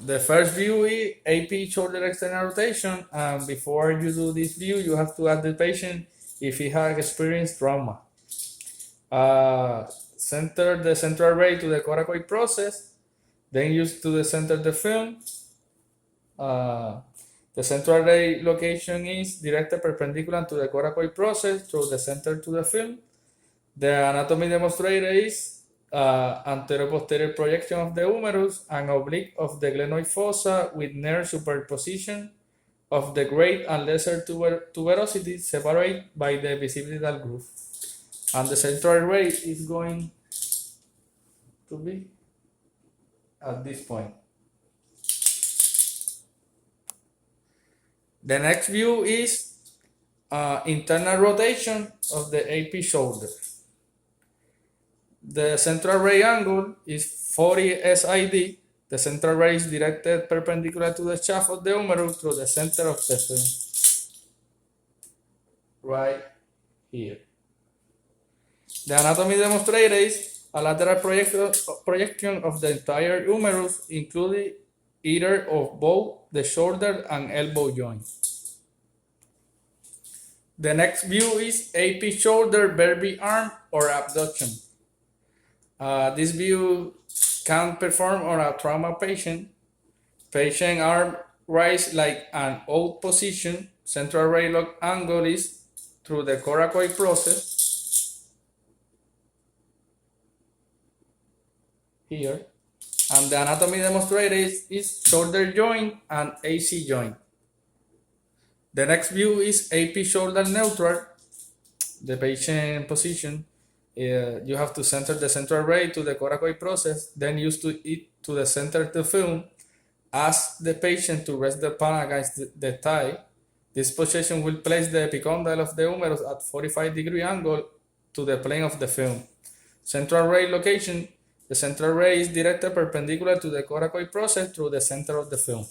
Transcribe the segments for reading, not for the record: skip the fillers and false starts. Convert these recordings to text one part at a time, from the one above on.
The first view is AP shoulder external rotation, and before you do this view, you have to ask the patient if he has experienced trauma. Center the central ray to the coracoid process, then use to center the film. The central ray location is directed perpendicular to the coracoid process through the center to the film. The anatomy demonstrated is anterior-posterior projection of the humerus and oblique of the glenoid fossa with nerve superposition of the great and lesser tuberosity separated by the bicipital groove. And the central ray is going to be at this point. The next view is internal rotation of the AP shoulder. The central ray angle is 40 SID. The central ray is directed perpendicular to the shaft of the humerus through the center of the film. Right here. The anatomy demonstrated is a lateral projection of the entire humerus, including either of both the shoulder and elbow joints. The next view is AP shoulder, verbi arm, or abduction. This view can perform on a trauma patient. Patient arm rise like an old position. Central ray lock angle is through the coracoid process here. And the anatomy demonstrated is shoulder joint and AC joint. The next view is AP shoulder neutral. The patient position. You have to center the central ray to the coracoid process, then use it to the center of the film. Ask the patient to rest the palm against the thigh. This position will place the epicondyle of the humerus at 45-degree angle to the plane of the film. Central ray location. The central ray is directed perpendicular to the coracoid process through the center of the film.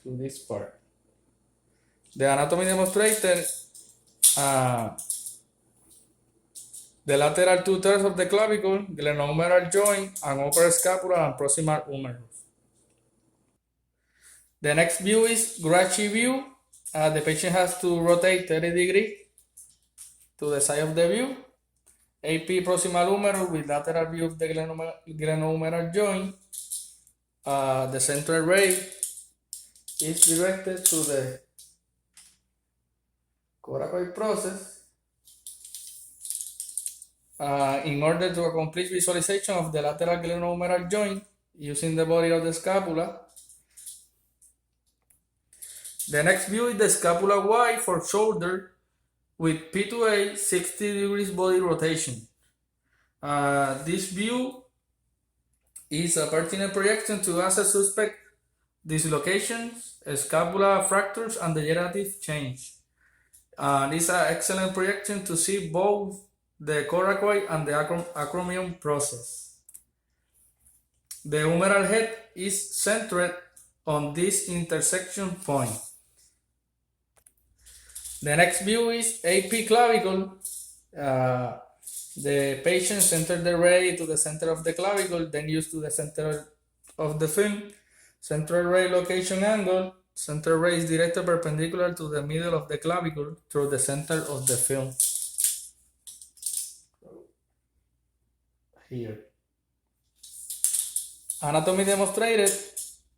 To this part. The anatomy demonstrated the lateral 2/3 of the clavicle, glenohumeral joint, and upper scapula and proximal humerus. The next view is Gracchi view. The patient has to rotate 30 degrees to the side of the view. AP proximal humerus with lateral view of the glenohumeral joint. The central ray is directed to the coracoid process in order to a complete visualization of the lateral glenohumeral joint using the body of the scapula. The next view is the scapula Y for shoulder with P to A 60 degrees body rotation. This view is a pertinent projection to assess suspect dislocations, scapula fractures, and degenerative change. This is an excellent projection to see both the coracoid and the acromion process. The humeral head is centered on this intersection point. The next view is AP clavicle. The patient centered the ray to the center of the clavicle, then used to the center of the film. Central ray location angle. Central ray is directed perpendicular to the middle of the clavicle through the center of the film. Here. Anatomy demonstrated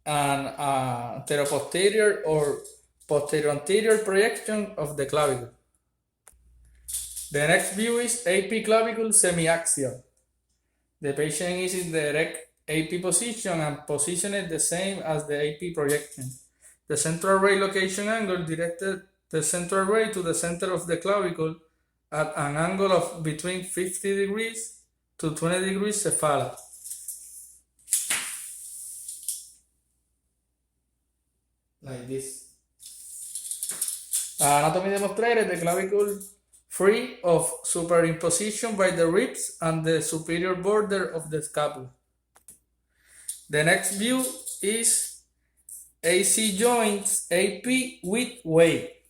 an anteroposterior or posterior-anterior projection of the clavicle. The next view is AP clavicle semiaxial. The patient is in the erect AP position and positioned the same as the AP projection. The central ray location angle directed the central ray to the center of the clavicle at an angle of between 50 degrees to 20 degrees cephala. Like this. Anatomy demonstrated the clavicle free of superimposition by the ribs and the superior border of the scapula. The next view is AC joints AP with weight.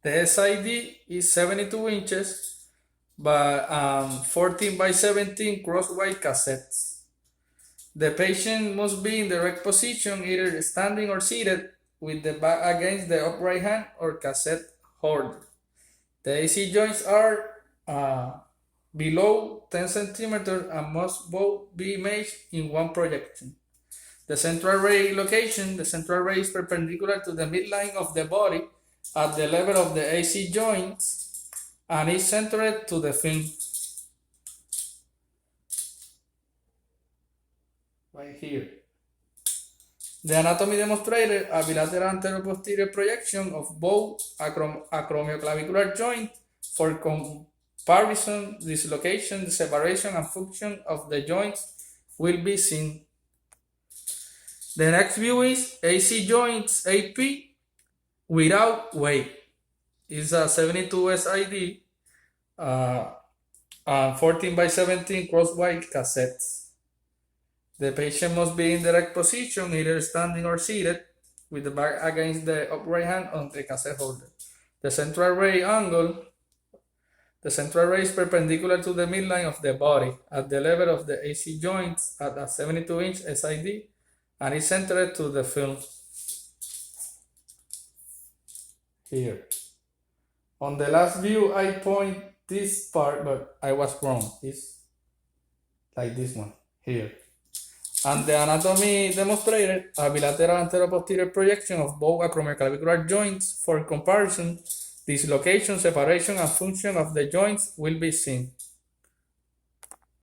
The SID is 72 inches by 14 by 17 cross-wide cassettes. The patient must be in the right position, either standing or seated, with the back against the upright hand or cassette holder. The AC joints are below 10 centimeters and must both be imaged in one projection. The central ray location, the central ray is perpendicular to the midline of the body at the level of the AC joints and is centered to the film. Right here. The anatomy demonstrated a bilateral anterior-posterior projection of both acromioclavicular joints for comparison, dislocation, separation, and function of the joints will be seen. The next view is AC joints AP without weight. It's a 72 SID, 14 by 17 crosswise cassettes. The patient must be in the right position, either standing or seated, with the back against the upright hand on the cassette holder. The central ray angle, the central ray is perpendicular to the midline of the body at the level of the AC joints at a 72-inch SID and is centered to the film. Here. On the last view, I point this part, but I was wrong. It's like this one, here. And the anatomy demonstrated a bilateral anterior-posterior projection of both acromioclavicular joints for comparison, dislocation, separation, and function of the joints will be seen.